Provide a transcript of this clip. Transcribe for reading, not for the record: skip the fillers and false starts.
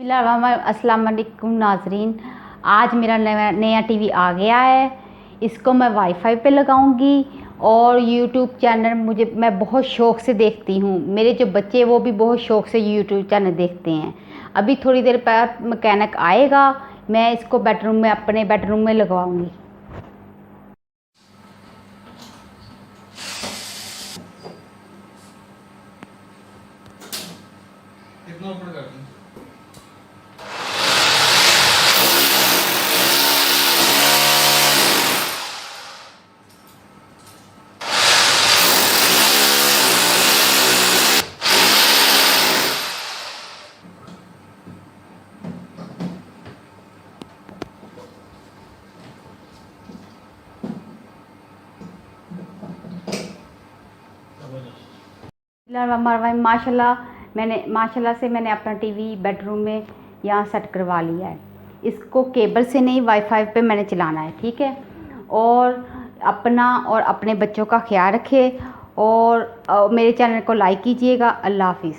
अस्सलाम वालेकुम नाजरीन। आज मेरा नया टीवी आ गया है। इसको मैं वाईफाई पे लगाऊंगी और यूट्यूब चैनल मैं बहुत शौक़ से देखती हूँ। मेरे जो बच्चे वो भी बहुत शौक़ से यूट्यूब चैनल देखते हैं। अभी थोड़ी देर बाद मैकेनिक आएगा, मैं इसको अपने बेडरूम में लगवाऊंगी। कितना ऊपर कर दूं? माशाल्लाह से मैंने अपना टीवी बेडरूम में यहाँ सेट करवा लिया है। इसको केबल से नहीं, वाईफाई पे मैंने चलाना है, ठीक है। और अपना और अपने बच्चों का ख्याल रखिए और मेरे चैनल को लाइक कीजिएगा। अल्लाह हाफिज़।